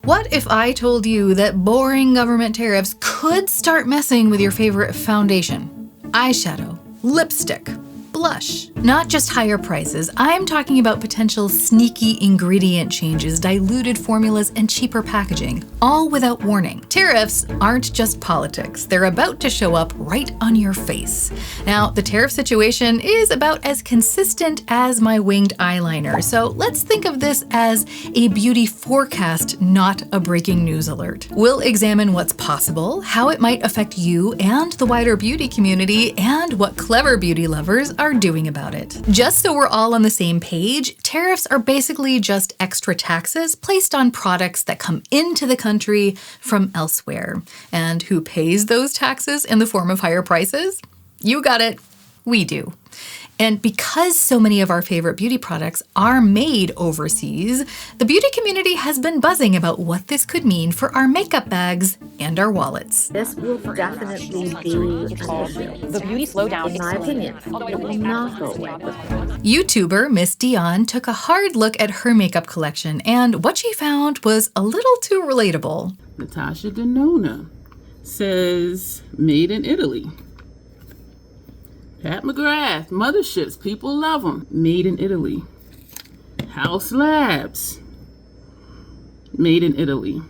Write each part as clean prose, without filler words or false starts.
What if I told you that boring government tariffs could start messing with your favorite foundation, eyeshadow, lipstick, blush? Not just higher prices, I'm talking about potential sneaky ingredient changes, diluted formulas, and cheaper packaging, all without warning. Tariffs aren't just politics. They're about to show up right on your face. Now, the tariff situation is about as consistent as my winged eyeliner, so let's think of this as a beauty forecast, not a breaking news alert. We'll examine what's possible, how it might affect you and the wider beauty community, and what clever beauty lovers are doing about it. Just so we're all on the same page, tariffs are basically just extra taxes placed on products that come into the country from elsewhere. And who pays those taxes in the form of higher prices? You got it, we do. And because so many of our favorite beauty products are made overseas, the beauty community has been buzzing about what this could mean for our makeup bags and our wallets. This will definitely be an issue. The beauty slowdown, In my opinion, it will not go away. YouTuber Miss Dion took a hard look at her makeup collection, and what she found was a little too relatable. Natasha Denona says, made in Italy. Pat McGrath, Motherships, people love them. Made in Italy. House Labs, made in Italy.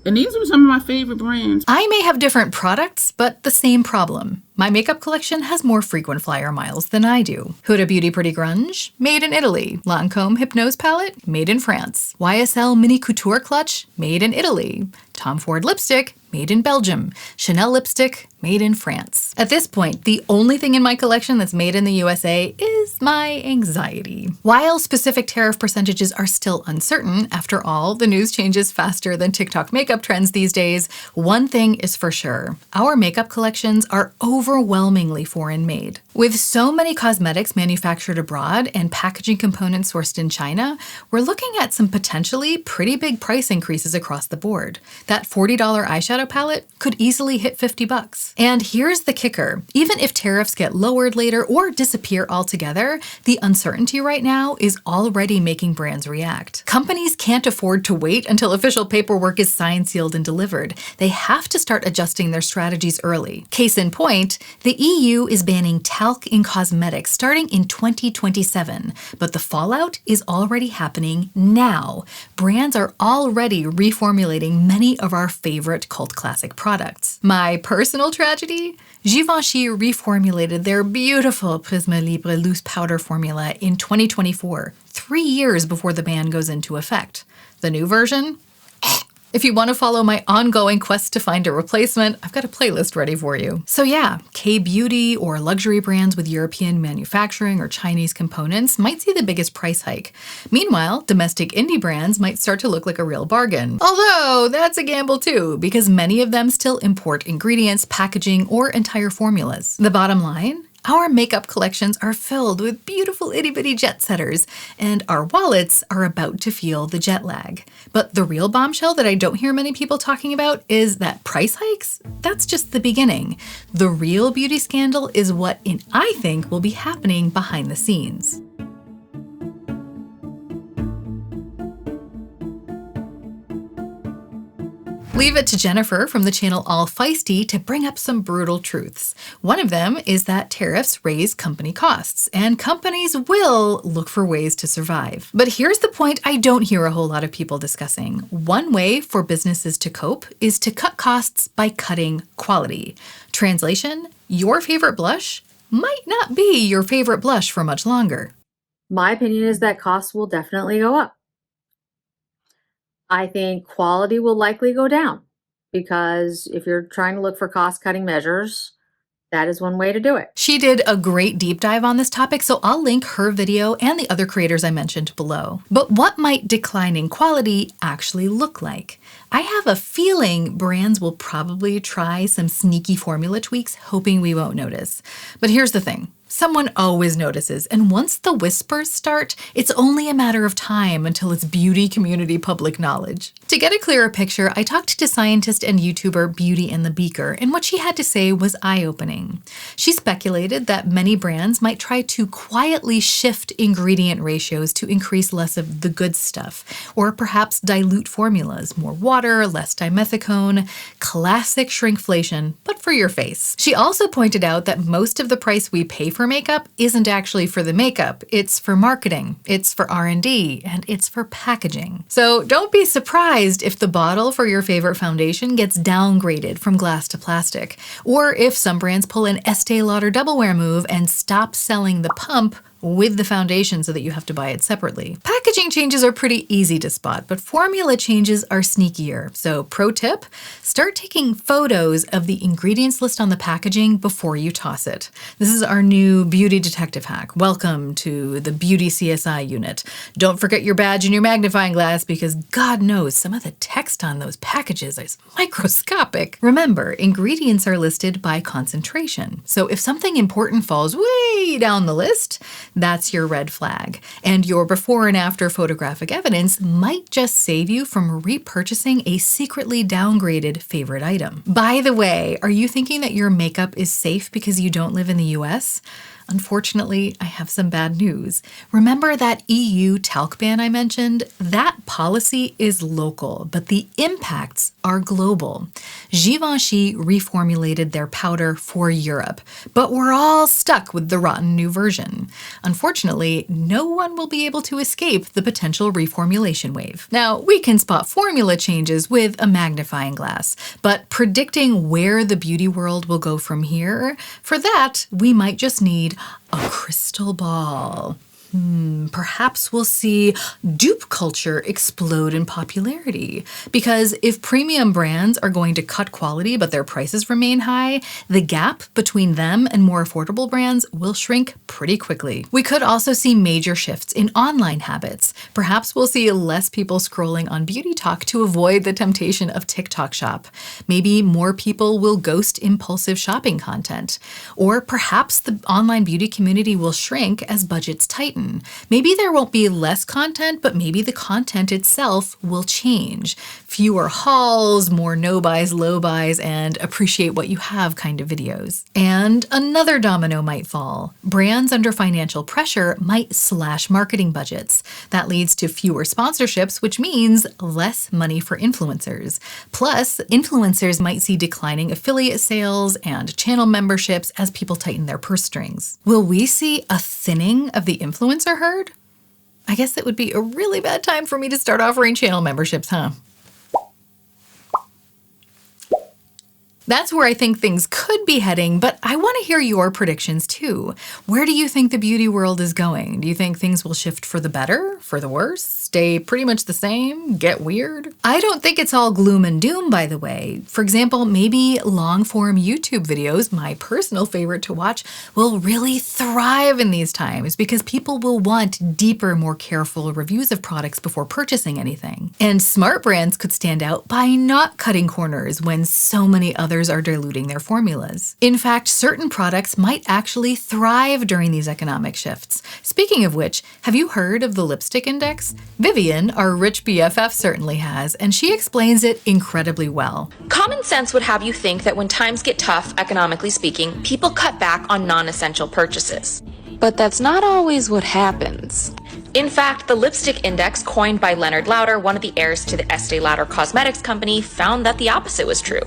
And these are some of my favorite brands. I may have different products, but the same problem. My makeup collection has more frequent flyer miles than I do. Huda Beauty Pretty Grunge, made in Italy. Lancome Hypnose Palette, made in France. YSL Mini Couture Clutch, made in Italy. Tom Ford Lipstick, made in Belgium. Chanel Lipstick, made in France. At this point, the only thing in my collection that's made in the USA is my anxiety. While specific tariff percentages are still uncertain, after all, the news changes faster than TikTok makeup trends these days, one thing is for sure. Our makeup collections are overwhelmingly foreign made. With so many cosmetics manufactured abroad and packaging components sourced in China, we're looking at some potentially pretty big price increases across the board. That $40 eyeshadow palette could easily hit $50. And here's the kicker. Even if tariffs get lowered later or disappear altogether, the uncertainty right now is already making brands react. Companies can't afford to wait until official paperwork is signed, sealed, and delivered. They have to start adjusting their strategies early. Case in point, the EU is banning talc in cosmetics starting in 2027, but the fallout is already happening now. Brands are already reformulating many of our favorite cult classic products. My personal tragedy? Givenchy reformulated their beautiful Prisma Libre loose powder formula in 2024, 3 years before the ban goes into effect. The new version? If you want to follow my ongoing quest to find a replacement, I've got a playlist ready for you. So yeah, K-beauty or luxury brands with European manufacturing or Chinese components might see the biggest price hike. Meanwhile, domestic indie brands might start to look like a real bargain. Although, that's a gamble too, because many of them still import ingredients, packaging, or entire formulas. The bottom line? Our makeup collections are filled with beautiful itty-bitty jet setters, and our wallets are about to feel the jet lag. But the real bombshell that I don't hear many people talking about is that price hikes? That's just the beginning. The real beauty scandal is what I think will be happening behind the scenes. Leave it to Jennifer from the channel All Feisty to bring up some brutal truths. One of them is that tariffs raise company costs, and companies will look for ways to survive. But here's the point I don't hear a whole lot of people discussing. One way for businesses to cope is to cut costs by cutting quality. Translation, your favorite blush might not be your favorite blush for much longer. My opinion is that costs will definitely go up. I think quality will likely go down because if you're trying to look for cost-cutting measures, that is one way to do it. She did a great deep dive on this topic, so I'll link her video and the other creators I mentioned below. But what might declining quality actually look like? I have a feeling brands will probably try some sneaky formula tweaks, hoping we won't notice. But here's the thing. Someone always notices, and once the whispers start, it's only a matter of time until it's beauty community public knowledge. To get a clearer picture, I talked to scientist and YouTuber Beauty and the Beaker, and what she had to say was eye-opening. She speculated that many brands might try to quietly shift ingredient ratios to increase less of the good stuff, or perhaps dilute formulas, more water, less dimethicone, classic shrinkflation, but for your face. She also pointed out that most of the price we pay for makeup isn't actually for the makeup, it's for marketing, it's for R&D, and it's for packaging. So don't be surprised if the bottle for your favorite foundation gets downgraded from glass to plastic, or if some brands pull an Estee Lauder double-wear move and stop selling the pump with the foundation so that you have to buy it separately. Packaging changes are pretty easy to spot, but formula changes are sneakier. So pro tip, start taking photos of the ingredients list on the packaging before you toss it. This is our new beauty detective hack. Welcome to the Beauty CSI unit. Don't forget your badge and your magnifying glass because God knows some of the text on those packages is microscopic. Remember, ingredients are listed by concentration. So if something important falls way down the list, that's your red flag. And your before and after photographic evidence might just save you from repurchasing a secretly downgraded favorite item. By the way, are you thinking that your makeup is safe because you don't live in the US? Unfortunately, I have some bad news. Remember that EU talc ban I mentioned? That policy is local, but the impacts are global. Givenchy reformulated their powder for Europe, but we're all stuck with the rotten new version. Unfortunately, no one will be able to escape the potential reformulation wave. Now, we can spot formula changes with a magnifying glass, but predicting where the beauty world will go from here, for that, we might just need a crystal ball. Perhaps we'll see dupe culture explode in popularity. Because if premium brands are going to cut quality but their prices remain high, the gap between them and more affordable brands will shrink pretty quickly. We could also see major shifts in online habits. Perhaps we'll see less people scrolling on Beauty Talk to avoid the temptation of TikTok shop. Maybe more people will ghost impulsive shopping content. Or perhaps the online beauty community will shrink as budgets tighten. Maybe there won't be less content, but maybe the content itself will change. Fewer hauls, more no buys, low buys, and appreciate what you have kind of videos. And another domino might fall. Brands under financial pressure might slash marketing budgets. That leads to fewer sponsorships, which means less money for influencers. Plus, influencers might see declining affiliate sales and channel memberships as people tighten their purse strings. Will we see a thinning of the influencer herd? I guess it would be a really bad time for me to start offering channel memberships, huh? That's where I think things could be heading, but I want to hear your predictions too. Where do you think the beauty world is going? Do you think things will shift for the better, for the worse, stay pretty much the same, get weird? I don't think it's all gloom and doom, by the way. For example, maybe long-form YouTube videos, my personal favorite to watch, will really thrive in these times because people will want deeper, more careful reviews of products before purchasing anything. And smart brands could stand out by not cutting corners when so many others are diluting their formulas. In fact, certain products might actually thrive during these economic shifts. Speaking of which, have you heard of the lipstick index? Vivian, our rich BFF, certainly has, and she explains it incredibly well. Common sense would have you think that when times get tough, economically speaking, people cut back on non-essential purchases. But that's not always what happens. In fact, the lipstick index, coined by Leonard Lauder, one of the heirs to the Estee Lauder cosmetics company, found that the opposite was true.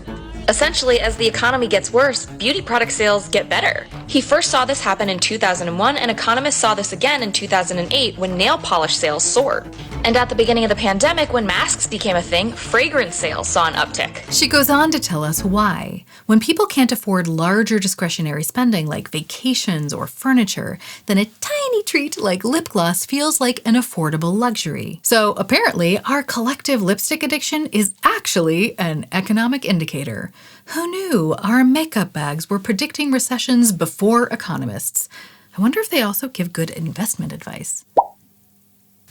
Essentially, as the economy gets worse, beauty product sales get better. He first saw this happen in 2001, and economists saw this again in 2008 when nail polish sales soared. And at the beginning of the pandemic, when masks became a thing, fragrance sales saw an uptick. She goes on to tell us why. When people can't afford larger discretionary spending like vacations or furniture, then a tiny treat like lip gloss feels like an affordable luxury. So apparently, our collective lipstick addiction is actually an economic indicator. Who knew our makeup bags were predicting recessions before economists? I wonder if they also give good investment advice.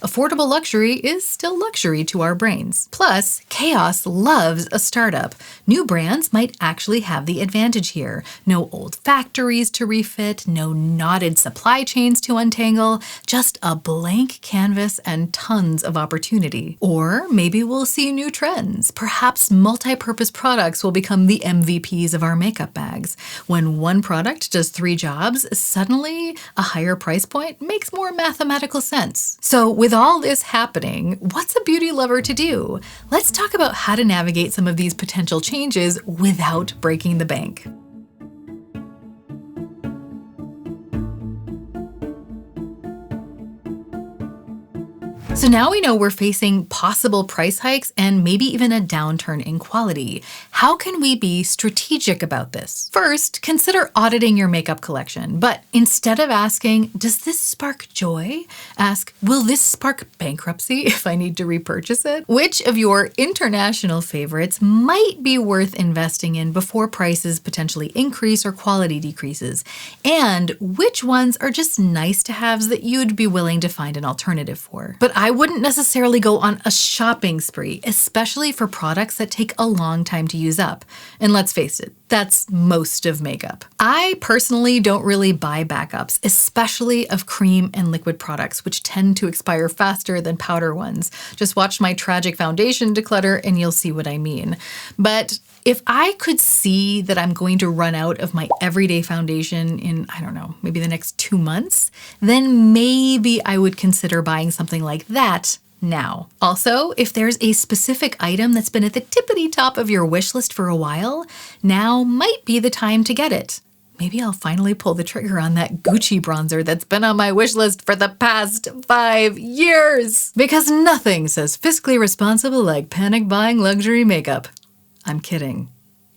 Affordable luxury is still luxury to our brains. Plus, chaos loves a startup. New brands might actually have the advantage here. No old factories to refit, no knotted supply chains to untangle, just a blank canvas and tons of opportunity. Or maybe we'll see new trends. Perhaps multi-purpose products will become the MVPs of our makeup bags. When one product does 3 jobs, suddenly a higher price point makes more mathematical sense. So with all this happening, what's a beauty lover to do? Let's talk about how to navigate some of these potential changes without breaking the bank. So now we know we're facing possible price hikes and maybe even a downturn in quality. How can we be strategic about this? First, consider auditing your makeup collection, but instead of asking, does this spark joy? Ask, will this spark bankruptcy if I need to repurchase it? Which of your international favorites might be worth investing in before prices potentially increase or quality decreases? And which ones are just nice to haves that you'd be willing to find an alternative for? But I wouldn't necessarily go on a shopping spree, especially for products that take a long time to use up. And let's face it, that's most of makeup. I personally don't really buy backups, especially of cream and liquid products, which tend to expire faster than powder ones. Just watch my tragic foundation declutter and you'll see what I mean. But if I could see that I'm going to run out of my everyday foundation in, I don't know, maybe the next 2 months, then maybe I would consider buying something like that now. Also, if there's a specific item that's been at the tippity top of your wish list for a while, now might be the time to get it. Maybe I'll finally pull the trigger on that Gucci bronzer that's been on my wish list for the past 5 years. Because nothing says fiscally responsible like panic buying luxury makeup. I'm kidding.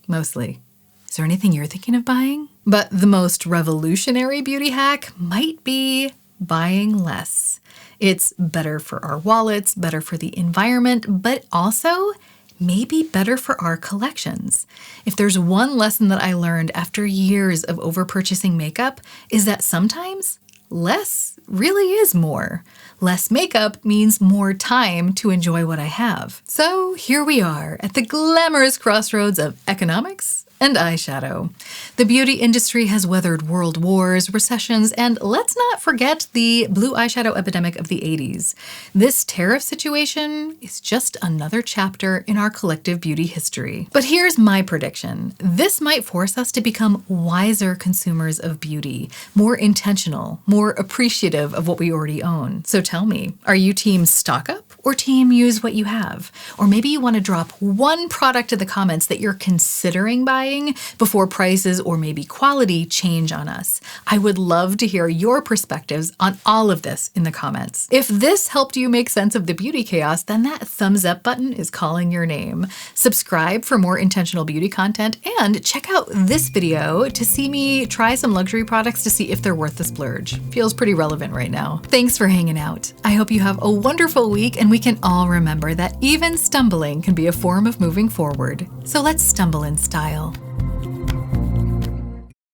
Mostly. Is there anything you're thinking of buying? But the most revolutionary beauty hack might be buying less. It's better for our wallets, better for the environment, but also maybe better for our collections. If there's one lesson that I learned after years of overpurchasing makeup, is that sometimes less really is more. Less makeup means more time to enjoy what I have. So here we are at the glamorous crossroads of economics and eyeshadow. The beauty industry has weathered world wars, recessions, and let's not forget the blue eyeshadow epidemic of the 80s. This tariff situation is just another chapter in our collective beauty history. But here's my prediction. This might force us to become wiser consumers of beauty, more intentional, more appreciative of what we already own. So tell me, are you team stock up or team use what you have? Or maybe you want to drop one product in the comments that you're considering buying before prices or maybe quality change on us. I would love to hear your perspectives on all of this in the comments. If this helped you make sense of the beauty chaos, then that thumbs up button is calling your name. Subscribe for more intentional beauty content and check out this video to see me try some luxury products to see if they're worth the splurge. Feels pretty relevant right now. Thanks for hanging out. I hope you have a wonderful week and we can all remember that even stumbling can be a form of moving forward. So let's stumble in style.